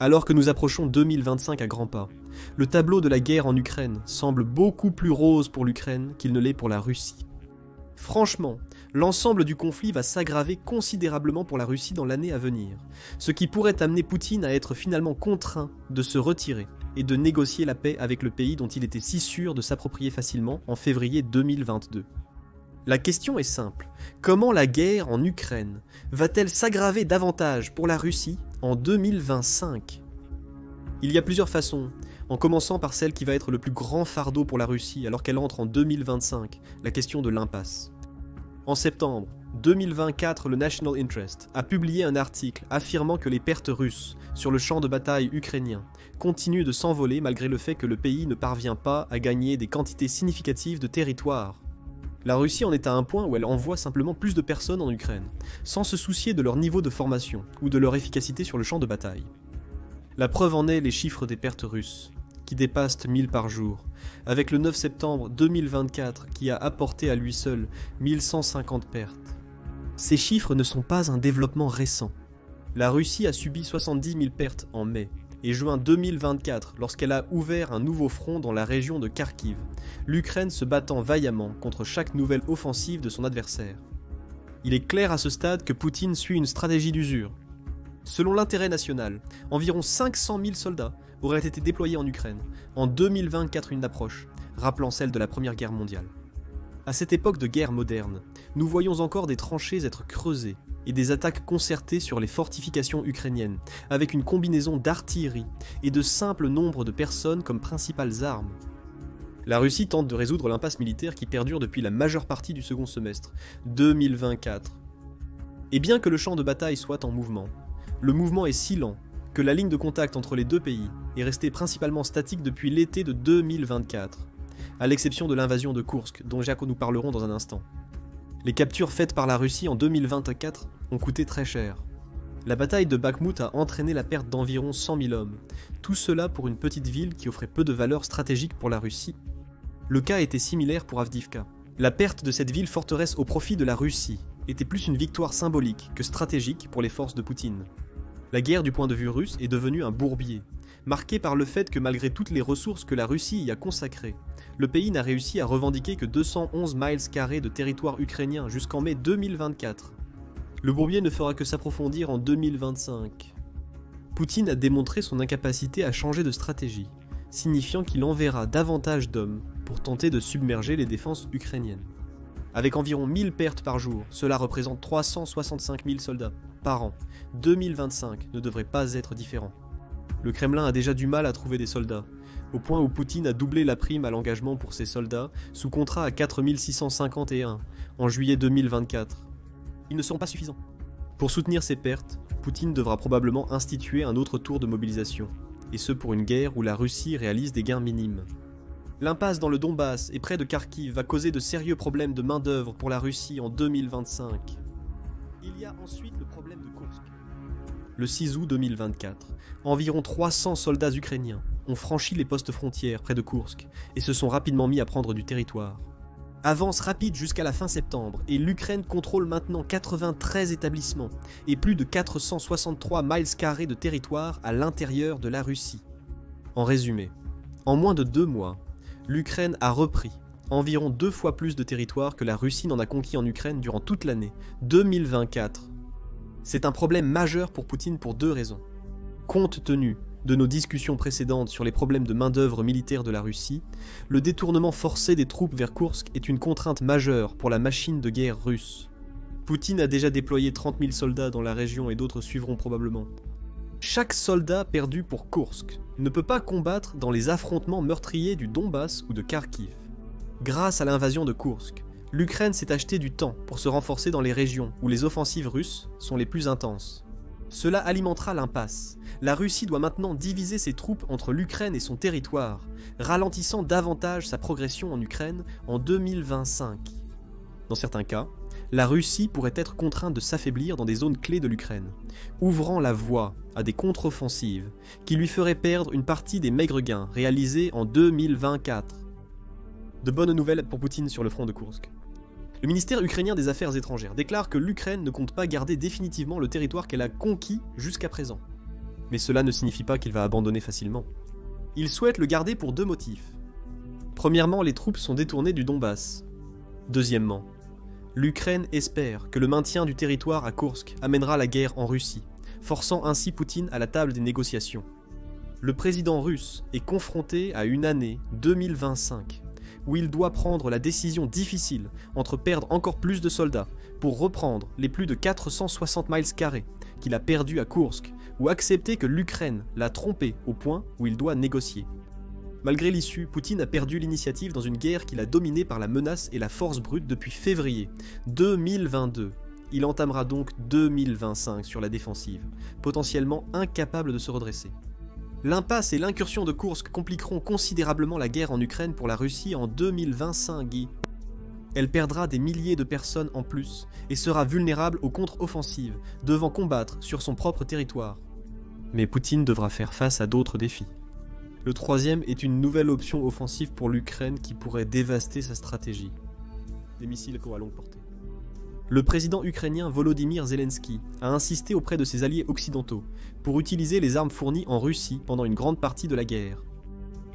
Alors que nous approchons 2025 à grands pas, le tableau de la guerre en Ukraine semble beaucoup plus rose pour l'Ukraine qu'il ne l'est pour la Russie. Franchement, l'ensemble du conflit va s'aggraver considérablement pour la Russie dans l'année à venir, ce qui pourrait amener Poutine à être finalement contraint de se retirer et de négocier la paix avec le pays dont il était si sûr de s'approprier facilement en février 2022. La question est simple, comment la guerre en Ukraine va-t-elle s'aggraver davantage pour la Russie en 2025 ? Il y a plusieurs façons, en commençant par celle qui va être le plus grand fardeau pour la Russie alors qu'elle entre en 2025, la question de l'impasse. En septembre 2024, le National Interest a publié un article affirmant que les pertes russes sur le champ de bataille ukrainien continuent de s'envoler malgré le fait que le pays ne parvient pas à gagner des quantités significatives de territoire. La Russie en est à un point où elle envoie simplement plus de personnes en Ukraine, sans se soucier de leur niveau de formation ou de leur efficacité sur le champ de bataille. La preuve en est les chiffres des pertes russes, qui dépassent 1000 par jour, avec le 9 septembre 2024 qui a apporté à lui seul 1150 pertes. Ces chiffres ne sont pas un développement récent. La Russie a subi 70 000 pertes en mai et juin 2024 lorsqu'elle a ouvert un nouveau front dans la région de Kharkiv, l'Ukraine se battant vaillamment contre chaque nouvelle offensive de son adversaire. Il est clair à ce stade que Poutine suit une stratégie d'usure. Selon l'intérêt national, environ 500 000 soldats auraient été déployés en Ukraine, en 2024 une approche, rappelant celle de la Première Guerre mondiale. À cette époque de guerre moderne, nous voyons encore des tranchées être creusées et des attaques concertées sur les fortifications ukrainiennes, avec une combinaison d'artillerie et de simples nombres de personnes comme principales armes. La Russie tente de résoudre l'impasse militaire qui perdure depuis la majeure partie du second semestre 2024. Et bien que le champ de bataille soit en mouvement, le mouvement est si lent que la ligne de contact entre les deux pays est restée principalement statique depuis l'été de 2024, à l'exception de l'invasion de Koursk, dont nous parlerons dans un instant. Les captures faites par la Russie en 2024 ont coûté très cher. La bataille de Bakhmout a entraîné la perte d'environ 100 000 hommes, tout cela pour une petite ville qui offrait peu de valeur stratégique pour la Russie. Le cas était similaire pour Avdiivka. La perte de cette ville forteresse au profit de la Russie était plus une victoire symbolique que stratégique pour les forces de Poutine. La guerre du point de vue russe est devenue un bourbier, marqué par le fait que malgré toutes les ressources que la Russie y a consacrées, le pays n'a réussi à revendiquer que 211 miles carrés de territoire ukrainien jusqu'en mai 2024. Le bourbier ne fera que s'approfondir en 2025. Poutine a démontré son incapacité à changer de stratégie, signifiant qu'il enverra davantage d'hommes pour tenter de submerger les défenses ukrainiennes. Avec environ 1000 pertes par jour, cela représente 365 000 soldats par an. 2025 ne devrait pas être différent. Le Kremlin a déjà du mal à trouver des soldats, au point où Poutine a doublé la prime à l'engagement pour ses soldats, sous contrat à 4 651 en juillet 2024. Ils ne seront pas suffisants. Pour soutenir ces pertes, Poutine devra probablement instituer un autre tour de mobilisation, et ce pour une guerre où la Russie réalise des gains minimes. L'impasse dans le Donbass et près de Kharkiv va causer de sérieux problèmes de main-d'œuvre pour la Russie en 2025. Il y a ensuite le problème de Koursk. Le 6 août 2024, environ 300 soldats ukrainiens ont franchi les postes frontières près de Koursk et se sont rapidement mis à prendre du territoire. Avance rapide jusqu'à la fin septembre et l'Ukraine contrôle maintenant 93 établissements et plus de 463 miles carrés de territoire à l'intérieur de la Russie. En résumé, en moins de 2 mois, l'Ukraine a repris environ 2 fois plus de territoire que la Russie n'en a conquis en Ukraine durant toute l'année 2024. C'est un problème majeur pour Poutine pour 2 raisons. Compte tenu de nos discussions précédentes sur les problèmes de main-d'œuvre militaire de la Russie, le détournement forcé des troupes vers Koursk est une contrainte majeure pour la machine de guerre russe. Poutine a déjà déployé 30 000 soldats dans la région et d'autres suivront probablement. Chaque soldat perdu pour Koursk ne peut pas combattre dans les affrontements meurtriers du Donbass ou de Kharkiv. Grâce à l'invasion de Koursk, l'Ukraine s'est acheté du temps pour se renforcer dans les régions où les offensives russes sont les plus intenses. Cela alimentera l'impasse. La Russie doit maintenant diviser ses troupes entre l'Ukraine et son territoire, ralentissant davantage sa progression en Ukraine en 2025. Dans certains cas, la Russie pourrait être contrainte de s'affaiblir dans des zones clés de l'Ukraine, ouvrant la voie à des contre-offensives qui lui feraient perdre une partie des maigres gains réalisés en 2024. De bonnes nouvelles pour Poutine sur le front de Koursk. Le ministère ukrainien des Affaires étrangères déclare que l'Ukraine ne compte pas garder définitivement le territoire qu'elle a conquis jusqu'à présent. Mais cela ne signifie pas qu'il va abandonner facilement. Il souhaite le garder pour deux motifs. Premièrement, les troupes sont détournées du Donbass. Deuxièmement, l'Ukraine espère que le maintien du territoire à Koursk amènera la guerre en Russie, forçant ainsi Poutine à la table des négociations. Le président russe est confronté à une année 2025 où il doit prendre la décision difficile entre perdre encore plus de soldats pour reprendre les plus de 460 miles carrés qu'il a perdus à Koursk ou accepter que l'Ukraine l'a trompé au point où il doit négocier. Malgré l'issue, Poutine a perdu l'initiative dans une guerre qu'il a dominée par la menace et la force brute depuis février 2022. Il entamera donc 2025 sur la défensive, potentiellement incapable de se redresser. L'impasse et l'incursion de Koursk compliqueront considérablement la guerre en Ukraine pour la Russie en 2025. Elle perdra des milliers de personnes en plus et sera vulnérable aux contre-offensives, devant combattre sur son propre territoire. Mais Poutine devra faire face à d'autres défis. Le troisième est une nouvelle option offensive pour l'Ukraine qui pourrait dévaster sa stratégie. Des missiles à longue portée. Le président ukrainien Volodymyr Zelensky a insisté auprès de ses alliés occidentaux pour utiliser les armes fournies en Russie pendant une grande partie de la guerre.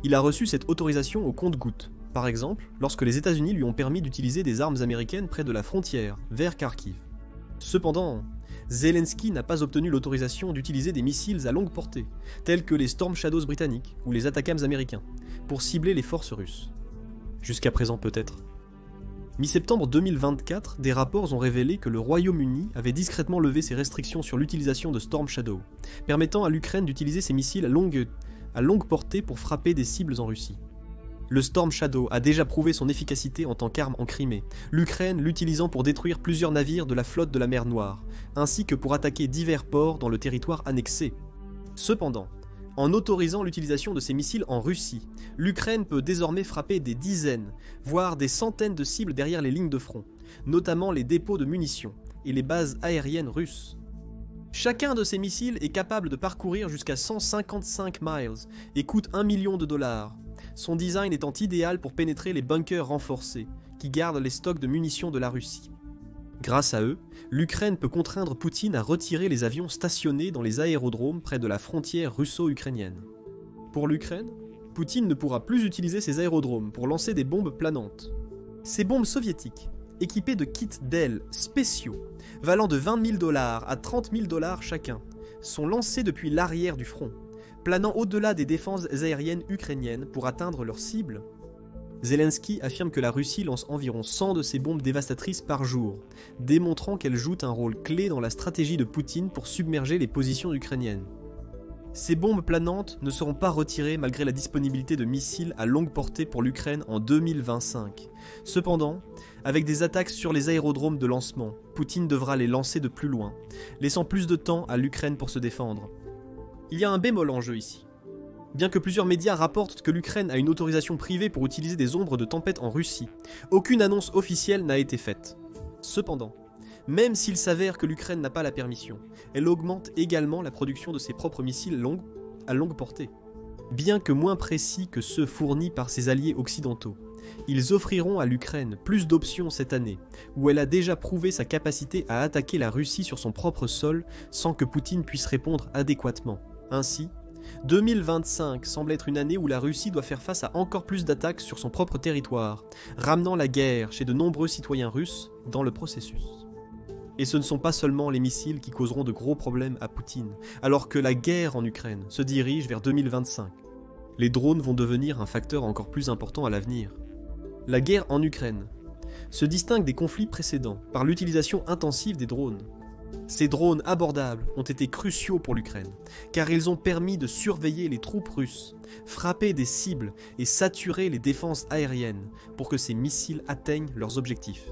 Il a reçu cette autorisation au compte-gouttes, par exemple lorsque les États-Unis lui ont permis d'utiliser des armes américaines près de la frontière, vers Kharkiv. Cependant, Zelensky n'a pas obtenu l'autorisation d'utiliser des missiles à longue portée, tels que les Storm Shadows britanniques ou les Atacams américains, pour cibler les forces russes. Jusqu'à présent peut-être. Mi-septembre 2024, des rapports ont révélé que le Royaume-Uni avait discrètement levé ses restrictions sur l'utilisation de Storm Shadow, permettant à l'Ukraine d'utiliser ses missiles à longue portée pour frapper des cibles en Russie. Le Storm Shadow a déjà prouvé son efficacité en tant qu'arme en Crimée, l'Ukraine l'utilisant pour détruire plusieurs navires de la flotte de la mer Noire, ainsi que pour attaquer divers ports dans le territoire annexé. Cependant, en autorisant l'utilisation de ces missiles en Russie, l'Ukraine peut désormais frapper des dizaines, voire des centaines de cibles derrière les lignes de front, notamment les dépôts de munitions et les bases aériennes russes. Chacun de ces missiles est capable de parcourir jusqu'à 155 miles et coûte 1 million de dollars. Son design étant idéal pour pénétrer les bunkers renforcés, qui gardent les stocks de munitions de la Russie. Grâce à eux, l'Ukraine peut contraindre Poutine à retirer les avions stationnés dans les aérodromes près de la frontière russo-ukrainienne. Pour l'Ukraine, Poutine ne pourra plus utiliser ces aérodromes pour lancer des bombes planantes. Ces bombes soviétiques, équipées de kits d'ailes spéciaux, valant de 20 000 dollars à 30 000 dollars chacun, sont lancées depuis l'arrière du front, planant au-delà des défenses aériennes ukrainiennes pour atteindre leurs cibles. Zelensky affirme que la Russie lance environ 100 de ces bombes dévastatrices par jour, démontrant qu'elles jouent un rôle clé dans la stratégie de Poutine pour submerger les positions ukrainiennes. Ces bombes planantes ne seront pas retirées malgré la disponibilité de missiles à longue portée pour l'Ukraine en 2025. Cependant, avec des attaques sur les aérodromes de lancement, Poutine devra les lancer de plus loin, laissant plus de temps à l'Ukraine pour se défendre. Il y a un bémol en jeu ici. Bien que plusieurs médias rapportent que l'Ukraine a une autorisation privée pour utiliser des ombres de tempête en Russie, aucune annonce officielle n'a été faite. Cependant, même s'il s'avère que l'Ukraine n'a pas la permission, elle augmente également la production de ses propres missiles à longue portée. Bien que moins précis que ceux fournis par ses alliés occidentaux, ils offriront à l'Ukraine plus d'options cette année, où elle a déjà prouvé sa capacité à attaquer la Russie sur son propre sol sans que Poutine puisse répondre adéquatement. Ainsi, 2025 semble être une année où la Russie doit faire face à encore plus d'attaques sur son propre territoire, ramenant la guerre chez de nombreux citoyens russes dans le processus. Et ce ne sont pas seulement les missiles qui causeront de gros problèmes à Poutine, alors que la guerre en Ukraine se dirige vers 2025. Les drones vont devenir un facteur encore plus important à l'avenir. La guerre en Ukraine se distingue des conflits précédents par l'utilisation intensive des drones. Ces drones abordables ont été cruciaux pour l'Ukraine, car ils ont permis de surveiller les troupes russes, frapper des cibles et saturer les défenses aériennes pour que ces missiles atteignent leurs objectifs.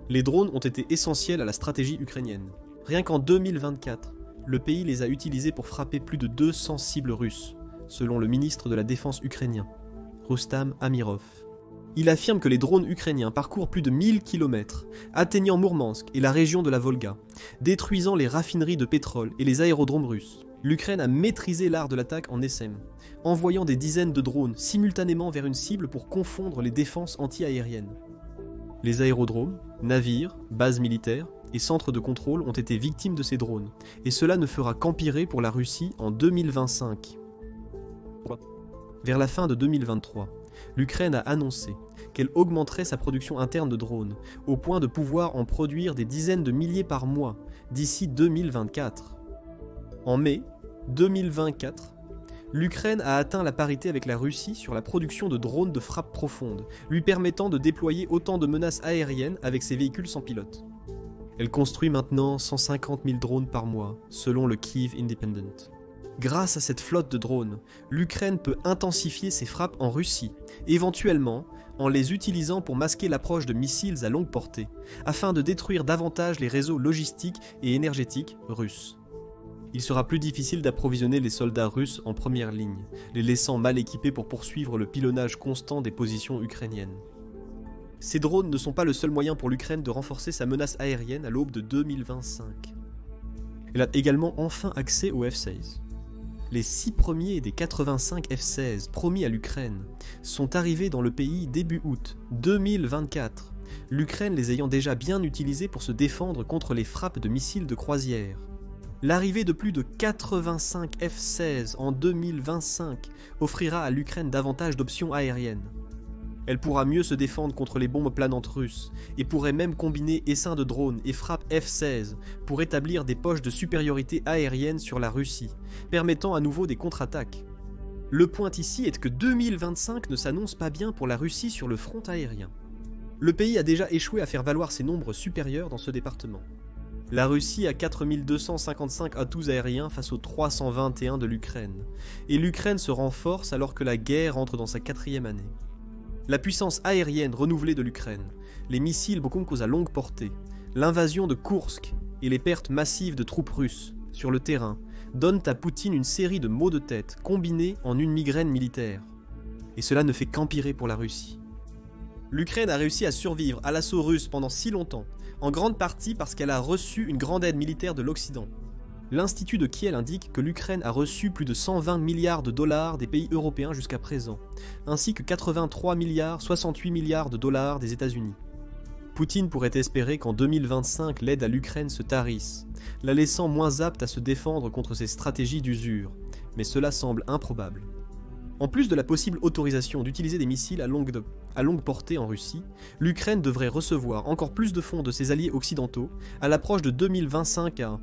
Les drones ont été essentiels à la stratégie ukrainienne. Rien qu'en 2024, le pays les a utilisés pour frapper plus de 200 cibles russes, selon le ministre de la Défense ukrainien, Rustam Amirov. Il affirme que les drones ukrainiens parcourent plus de 1000 km, atteignant Mourmansk et la région de la Volga, détruisant les raffineries de pétrole et les aérodromes russes. L'Ukraine a maîtrisé l'art de l'attaque en SM, envoyant des dizaines de drones simultanément vers une cible pour confondre les défenses anti-aériennes. Les aérodromes, navires, bases militaires et centres de contrôle ont été victimes de ces drones, et cela ne fera qu'empirer pour la Russie en 2025. Vers la fin de 2023, l'Ukraine a annoncé qu'elle augmenterait sa production interne de drones, au point de pouvoir en produire des dizaines de milliers par mois d'ici 2024. En mai 2024, l'Ukraine a atteint la parité avec la Russie sur la production de drones de frappe profonde, lui permettant de déployer autant de menaces aériennes avec ses véhicules sans pilote. Elle construit maintenant 150 000 drones par mois, selon le Kyiv Independent. Grâce à cette flotte de drones, l'Ukraine peut intensifier ses frappes en Russie, éventuellement en les utilisant pour masquer l'approche de missiles à longue portée, afin de détruire davantage les réseaux logistiques et énergétiques russes. Il sera plus difficile d'approvisionner les soldats russes en première ligne, les laissant mal équipés pour poursuivre le pilonnage constant des positions ukrainiennes. Ces drones ne sont pas le seul moyen pour l'Ukraine de renforcer sa menace aérienne à l'aube de 2025. Elle a également enfin accès aux F-16. Les 6 premiers des 85 F-16 promis à l'Ukraine sont arrivés dans le pays début août 2024, l'Ukraine les ayant déjà bien utilisés pour se défendre contre les frappes de missiles de croisière. L'arrivée de plus de 85 F-16 en 2025 offrira à l'Ukraine davantage d'options aériennes. Elle pourra mieux se défendre contre les bombes planantes russes et pourrait même combiner essaims de drones et frappes F-16 pour établir des poches de supériorité aérienne sur la Russie, permettant à nouveau des contre-attaques. Le point ici est que 2025 ne s'annonce pas bien pour la Russie sur le front aérien. Le pays a déjà échoué à faire valoir ses nombres supérieurs dans ce département. La Russie a 4255 atouts aériens face aux 321 de l'Ukraine, et l'Ukraine se renforce alors que la guerre entre dans sa 4e année. La puissance aérienne renouvelée de l'Ukraine, les missiles Bokonkos à longue portée, l'invasion de Koursk et les pertes massives de troupes russes sur le terrain donnent à Poutine une série de maux de tête combinés en une migraine militaire. Et cela ne fait qu'empirer pour la Russie. L'Ukraine a réussi à survivre à l'assaut russe pendant si longtemps, en grande partie parce qu'elle a reçu une grande aide militaire de l'Occident. L'Institut de Kiel indique que l'Ukraine a reçu plus de 120 milliards de dollars des pays européens jusqu'à présent, ainsi que 68 milliards de dollars des États-Unis. Poutine pourrait espérer qu'en 2025 l'aide à l'Ukraine se tarisse, la laissant moins apte à se défendre contre ses stratégies d'usure, mais cela semble improbable. En plus de la possible autorisation d'utiliser des missiles à longue portée en Russie, l'Ukraine devrait recevoir encore plus de fonds de ses alliés occidentaux à l'approche de 2025 à...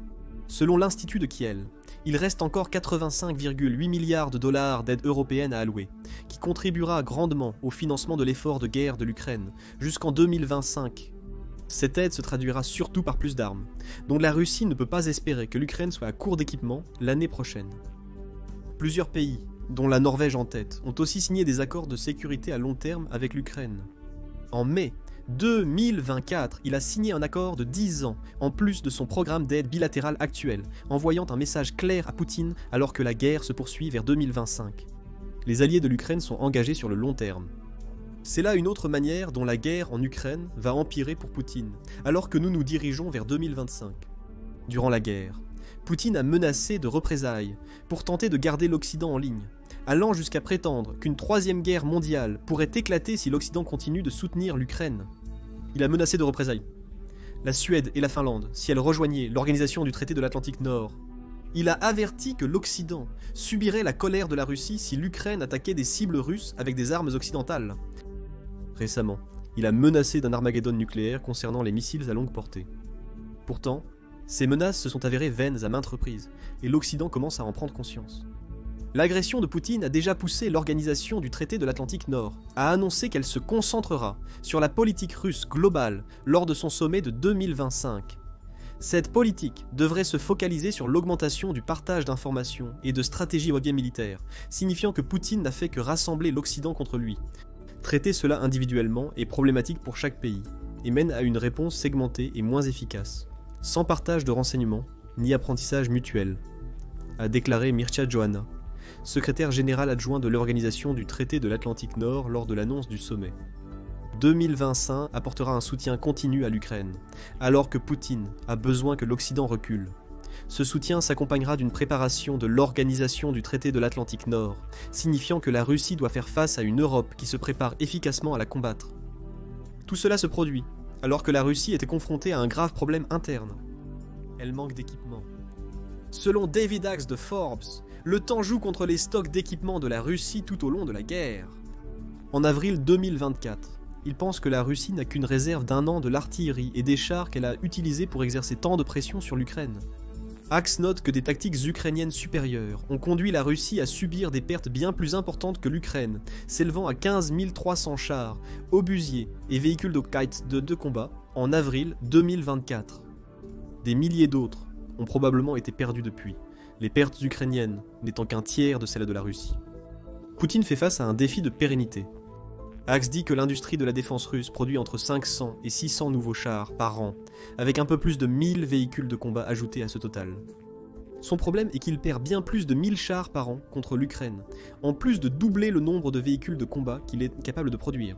Selon l'Institut de Kiel, il reste encore 85,8 milliards de dollars d'aide européenne à allouer, qui contribuera grandement au financement de l'effort de guerre de l'Ukraine jusqu'en 2025. Cette aide se traduira surtout par plus d'armes, donc la Russie ne peut pas espérer que l'Ukraine soit à court d'équipement l'année prochaine. Plusieurs pays, dont la Norvège en tête, ont aussi signé des accords de sécurité à long terme avec l'Ukraine. En mai 2024, il a signé un accord de 10 ans, en plus de son programme d'aide bilatérale actuel, envoyant un message clair à Poutine alors que la guerre se poursuit vers 2025. Les alliés de l'Ukraine sont engagés sur le long terme. C'est là une autre manière dont la guerre en Ukraine va empirer pour Poutine, alors que nous nous dirigeons vers 2025. Durant la guerre, Poutine a menacé de représailles pour tenter de garder l'Occident en ligne, allant jusqu'à prétendre qu'une 3e guerre mondiale pourrait éclater si l'Occident continue de soutenir l'Ukraine. Il a menacé de représailles la Suède et la Finlande si elles rejoignaient l'organisation du traité de l'Atlantique Nord. Il a averti que l'Occident subirait la colère de la Russie si l'Ukraine attaquait des cibles russes avec des armes occidentales. Récemment, il a menacé d'un Armageddon nucléaire concernant les missiles à longue portée. Pourtant, ces menaces se sont avérées vaines à maintes reprises, et l'Occident commence à en prendre conscience. L'agression de Poutine a déjà poussé l'organisation du traité de l'Atlantique Nord à annoncer qu'elle se concentrera sur la politique russe globale lors de son sommet de 2025. Cette politique devrait se focaliser sur l'augmentation du partage d'informations et de stratégies militaires, signifiant que Poutine n'a fait que rassembler l'Occident contre lui. Traiter cela individuellement est problématique pour chaque pays, et mène à une réponse segmentée et moins efficace, sans partage de renseignements ni apprentissage mutuel, a déclaré Mircea Johanna, secrétaire général adjoint de l'organisation du traité de l'Atlantique Nord lors de l'annonce du sommet. 2025 apportera un soutien continu à l'Ukraine, alors que Poutine a besoin que l'Occident recule. Ce soutien s'accompagnera d'une préparation de l'organisation du traité de l'Atlantique Nord, signifiant que la Russie doit faire face à une Europe qui se prépare efficacement à la combattre. Tout cela se produit alors que la Russie était confrontée à un grave problème interne. Elle manque d'équipement. Selon David Axe de Forbes, le temps joue contre les stocks d'équipement de la Russie tout au long de la guerre. En avril 2024, il pense que la Russie n'a qu'une réserve d'1 an de l'artillerie et des chars qu'elle a utilisés pour exercer tant de pression sur l'Ukraine. Axe note que des tactiques ukrainiennes supérieures ont conduit la Russie à subir des pertes bien plus importantes que l'Ukraine, s'élevant à 15 300 chars, obusiers et véhicules de combat en avril 2024. Des milliers d'autres ont probablement été perdus depuis, les pertes ukrainiennes n'étant qu'un tiers de celles de la Russie. Poutine fait face à un défi de pérennité. Axe dit que l'industrie de la défense russe produit entre 500 et 600 nouveaux chars par an, avec un peu plus de 1000 véhicules de combat ajoutés à ce total. Son problème est qu'il perd bien plus de 1000 chars par an contre l'Ukraine, en plus de doubler le nombre de véhicules de combat qu'il est capable de produire.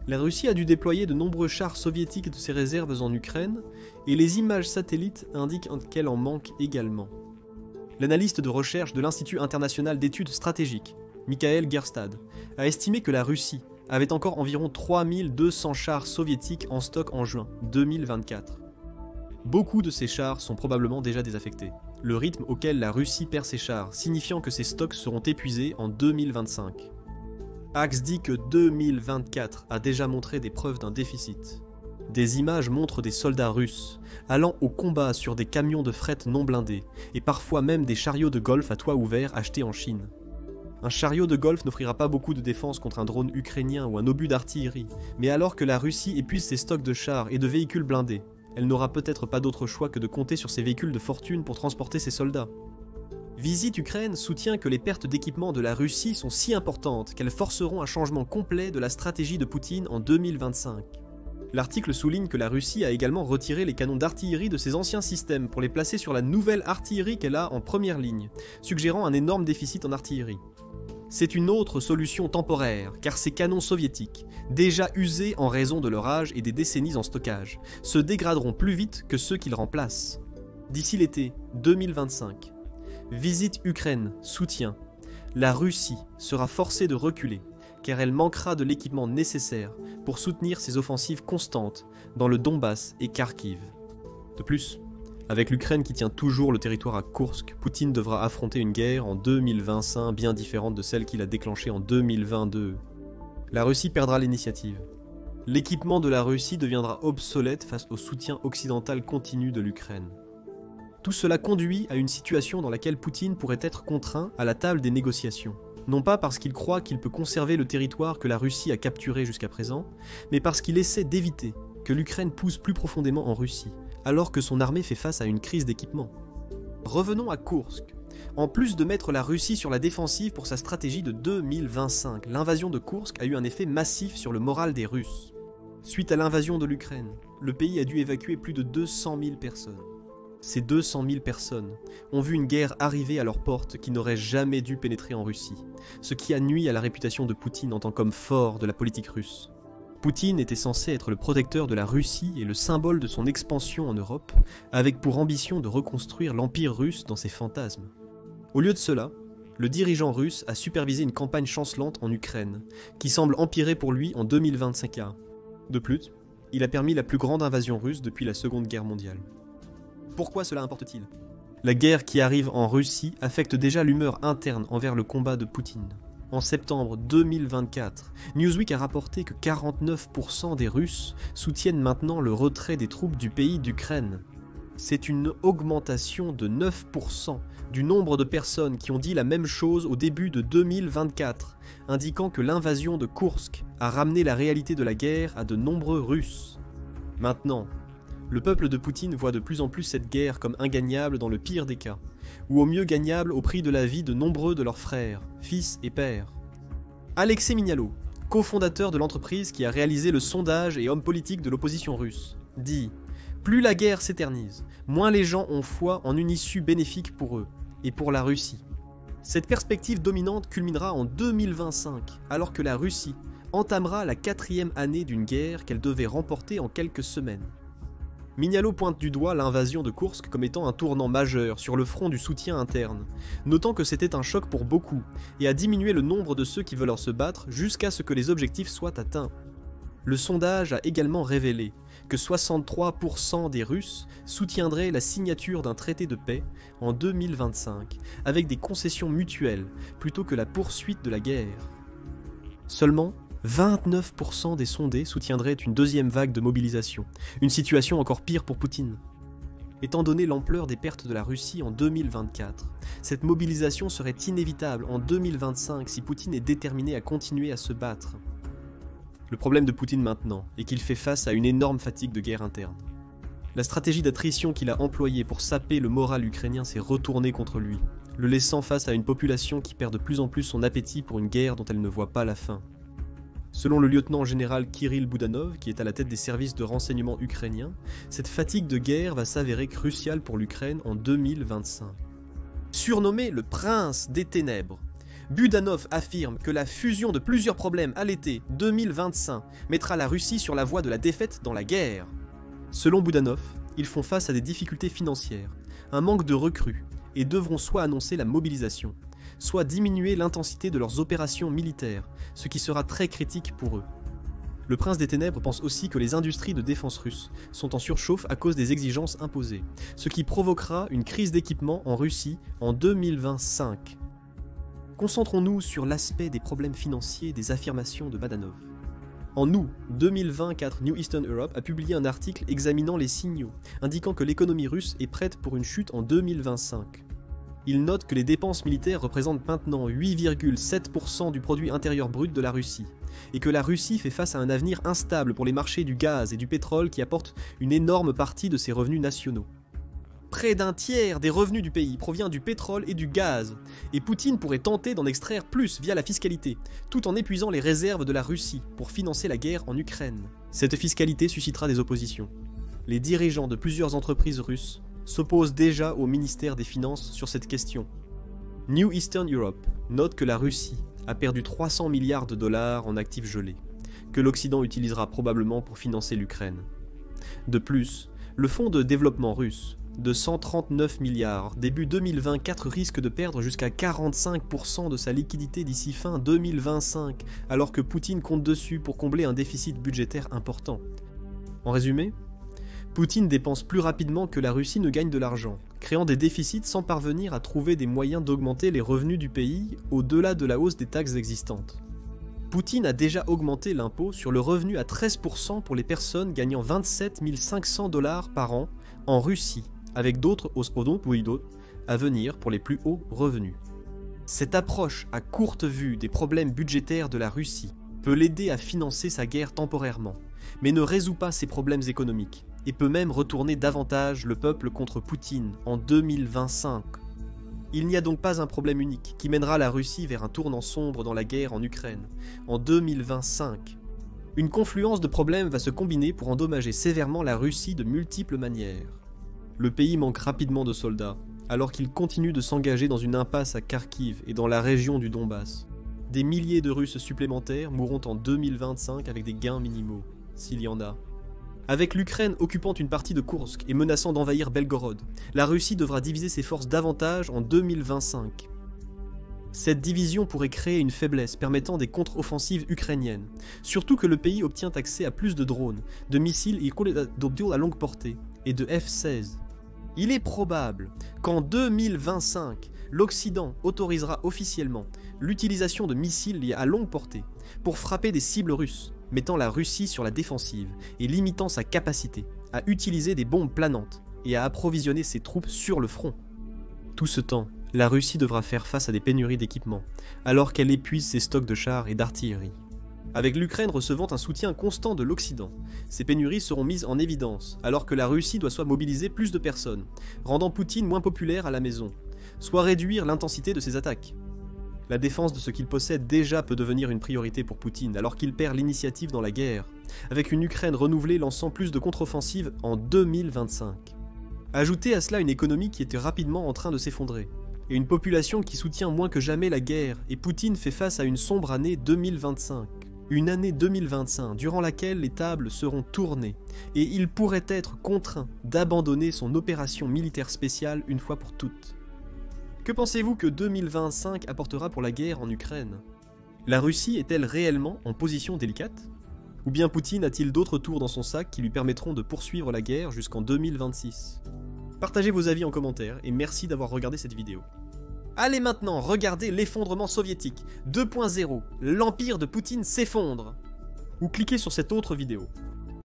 La Russie a dû déployer de nombreux chars soviétiques de ses réserves en Ukraine, et les images satellites indiquent qu'elle en manque également. L'analyste de recherche de l'Institut international d'études stratégiques, Mikhail Gerstad, a estimé que la Russie avait encore environ 3200 chars soviétiques en stock en juin 2024. Beaucoup de ces chars sont probablement déjà désaffectés, le rythme auquel la Russie perd ses chars signifiant que ses stocks seront épuisés en 2025. Axe dit que 2024 a déjà montré des preuves d'un déficit. Des images montrent des soldats russes allant au combat sur des camions de fret non blindés et parfois même des chariots de golf à toit ouvert achetés en Chine. Un chariot de golf n'offrira pas beaucoup de défense contre un drone ukrainien ou un obus d'artillerie, mais alors que la Russie épuise ses stocks de chars et de véhicules blindés, elle n'aura peut-être pas d'autre choix que de compter sur ses véhicules de fortune pour transporter ses soldats. Visite Ukraine soutient que les pertes d'équipement de la Russie sont si importantes qu'elles forceront un changement complet de la stratégie de Poutine en 2025. L'article souligne que la Russie a également retiré les canons d'artillerie de ses anciens systèmes pour les placer sur la nouvelle artillerie qu'elle a en première ligne, suggérant un énorme déficit en artillerie. C'est une autre solution temporaire, car ces canons soviétiques, déjà usés en raison de leur âge et des décennies en stockage, se dégraderont plus vite que ceux qu'ils remplacent. D'ici l'été 2025, Visite Ukraine soutient, la Russie sera forcée de reculer, car elle manquera de l'équipement nécessaire pour soutenir ses offensives constantes dans le Donbass et Kharkiv. De plus, avec l'Ukraine qui tient toujours le territoire à Koursk, Poutine devra affronter une guerre en 2025 bien différente de celle qu'il a déclenchée en 2022. La Russie perdra l'initiative. L'équipement de la Russie deviendra obsolète face au soutien occidental continu de l'Ukraine. Tout cela conduit à une situation dans laquelle Poutine pourrait être contraint à la table des négociations. Non pas parce qu'il croit qu'il peut conserver le territoire que la Russie a capturé jusqu'à présent, mais parce qu'il essaie d'éviter que l'Ukraine pousse plus profondément en Russie, alors que son armée fait face à une crise d'équipement. Revenons à Koursk. En plus de mettre la Russie sur la défensive pour sa stratégie de 2025, l'invasion de Koursk a eu un effet massif sur le moral des Russes. Suite à l'invasion de l'Ukraine, le pays a dû évacuer plus de 200 000 personnes. Ces 200 000 personnes ont vu une guerre arriver à leurs portes qui n'aurait jamais dû pénétrer en Russie, ce qui a nui à la réputation de Poutine en tant qu'homme fort de la politique russe. Poutine était censé être le protecteur de la Russie et le symbole de son expansion en Europe, avec pour ambition de reconstruire l'empire russe dans ses fantasmes. Au lieu de cela, le dirigeant russe a supervisé une campagne chancelante en Ukraine, qui semble empirer pour lui en 2025. De plus, il a permis la plus grande invasion russe depuis la Seconde Guerre mondiale. Pourquoi cela importe-t-il ? La guerre qui arrive en Russie affecte déjà l'humeur interne envers le combat de Poutine. En septembre 2024, Newsweek a rapporté que 49% des Russes soutiennent maintenant le retrait des troupes du pays d'Ukraine. C'est une augmentation de 9% du nombre de personnes qui ont dit la même chose au début de 2024, indiquant que l'invasion de Koursk a ramené la réalité de la guerre à de nombreux Russes. Maintenant, le peuple de Poutine voit de plus en plus cette guerre comme ingagnable dans le pire des cas, ou au mieux gagnable au prix de la vie de nombreux de leurs frères, fils et pères. Alexei Mignalo, cofondateur de l'entreprise qui a réalisé le sondage et homme politique de l'opposition russe, dit « Plus la guerre s'éternise, moins les gens ont foi en une issue bénéfique pour eux, et pour la Russie. Cette perspective dominante culminera en 2025, alors que la Russie entamera la 4e année d'une guerre qu'elle devait remporter en quelques semaines. » Mignalo pointe du doigt l'invasion de Koursk comme étant un tournant majeur sur le front du soutien interne, notant que c'était un choc pour beaucoup, et a diminué le nombre de ceux qui veulent se battre jusqu'à ce que les objectifs soient atteints. Le sondage a également révélé que 63% des Russes soutiendraient la signature d'un traité de paix en 2025, avec des concessions mutuelles, plutôt que la poursuite de la guerre. Seulement 29% des sondés soutiendraient une deuxième vague de mobilisation, une situation encore pire pour Poutine. Étant donné l'ampleur des pertes de la Russie en 2024, cette mobilisation serait inévitable en 2025 si Poutine est déterminé à continuer à se battre. Le problème de Poutine maintenant est qu'il fait face à une énorme fatigue de guerre interne. La stratégie d'attrition qu'il a employée pour saper le moral ukrainien s'est retournée contre lui, le laissant face à une population qui perd de plus en plus son appétit pour une guerre dont elle ne voit pas la fin. Selon le lieutenant-général Kirill Boudanov, qui est à la tête des services de renseignement ukrainiens, cette fatigue de guerre va s'avérer cruciale pour l'Ukraine en 2025. Surnommé le prince des ténèbres, Budanov affirme que la fusion de plusieurs problèmes à l'été 2025 mettra la Russie sur la voie de la défaite dans la guerre. Selon Budanov, ils font face à des difficultés financières, un manque de recrues, et devront soit annoncer la mobilisation, soit diminuer l'intensité de leurs opérations militaires, ce qui sera très critique pour eux. Le prince des ténèbres pense aussi que les industries de défense russes sont en surchauffe à cause des exigences imposées, ce qui provoquera une crise d'équipement en Russie en 2025. Concentrons-nous sur l'aspect des problèmes financiers des affirmations de Budanov. En août 2024, New Eastern Europe a publié un article examinant les signaux, indiquant que l'économie russe est prête pour une chute en 2025. Il note que les dépenses militaires représentent maintenant 8,7% du produit intérieur brut de la Russie, et que la Russie fait face à un avenir instable pour les marchés du gaz et du pétrole qui apportent une énorme partie de ses revenus nationaux. Près d'un tiers des revenus du pays provient du pétrole et du gaz, et Poutine pourrait tenter d'en extraire plus via la fiscalité, tout en épuisant les réserves de la Russie pour financer la guerre en Ukraine. Cette fiscalité suscitera des oppositions. Les dirigeants de plusieurs entreprises russes s'opposent déjà au ministère des Finances sur cette question. New Eastern Europe note que la Russie a perdu 300 milliards de dollars en actifs gelés, que l'Occident utilisera probablement pour financer l'Ukraine. De plus, le fonds de développement russe, de 139 milliards, début 2024 risque de perdre jusqu'à 45% de sa liquidité d'ici fin 2025, alors que Poutine compte dessus pour combler un déficit budgétaire important. En résumé, Poutine dépense plus rapidement que la Russie ne gagne de l'argent, créant des déficits sans parvenir à trouver des moyens d'augmenter les revenus du pays au-delà de la hausse des taxes existantes. Poutine a déjà augmenté l'impôt sur le revenu à 13% pour les personnes gagnant 27 500 $ par an en Russie, avec d'autres hausses à venir pour les plus hauts revenus. Cette approche à courte vue des problèmes budgétaires de la Russie peut l'aider à financer sa guerre temporairement, mais ne résout pas ses problèmes économiques, et peut même retourner davantage le peuple contre Poutine en 2025. Il n'y a donc pas un problème unique qui mènera la Russie vers un tournant sombre dans la guerre en Ukraine en 2025. Une confluence de problèmes va se combiner pour endommager sévèrement la Russie de multiples manières. Le pays manque rapidement de soldats, alors qu'il continue de s'engager dans une impasse à Kharkiv et dans la région du Donbass. Des milliers de Russes supplémentaires mourront en 2025 avec des gains minimaux, s'il y en a. Avec l'Ukraine occupant une partie de Koursk et menaçant d'envahir Belgorod, la Russie devra diviser ses forces davantage en 2025. Cette division pourrait créer une faiblesse permettant des contre-offensives ukrainiennes, surtout que le pays obtient accès à plus de drones, de missiles à longue portée et de F-16. Il est probable qu'en 2025, l'Occident autorisera officiellement l'utilisation de missiles à longue portée pour frapper des cibles russes, mettant la Russie sur la défensive et limitant sa capacité à utiliser des bombes planantes et à approvisionner ses troupes sur le front. Tout ce temps, la Russie devra faire face à des pénuries d'équipements, alors qu'elle épuise ses stocks de chars et d'artillerie. Avec l'Ukraine recevant un soutien constant de l'Occident, ces pénuries seront mises en évidence, alors que la Russie doit soit mobiliser plus de personnes, rendant Poutine moins populaire à la maison, soit réduire l'intensité de ses attaques. La défense de ce qu'il possède déjà peut devenir une priorité pour Poutine, alors qu'il perd l'initiative dans la guerre, avec une Ukraine renouvelée lançant plus de contre-offensives en 2025. Ajoutez à cela une économie qui était rapidement en train de s'effondrer, et une population qui soutient moins que jamais la guerre, et Poutine fait face à une sombre année 2025. Une année 2025 durant laquelle les tables seront tournées, et il pourrait être contraint d'abandonner son opération militaire spéciale une fois pour toutes. Que pensez-vous que 2025 apportera pour la guerre en Ukraine ? La Russie est-elle réellement en position délicate ? Ou bien Poutine a-t-il d'autres tours dans son sac qui lui permettront de poursuivre la guerre jusqu'en 2026 ? Partagez vos avis en commentaire et merci d'avoir regardé cette vidéo. Allez maintenant, regardez l'effondrement soviétique 2.0, l'empire de Poutine s'effondre. Ou cliquez sur cette autre vidéo.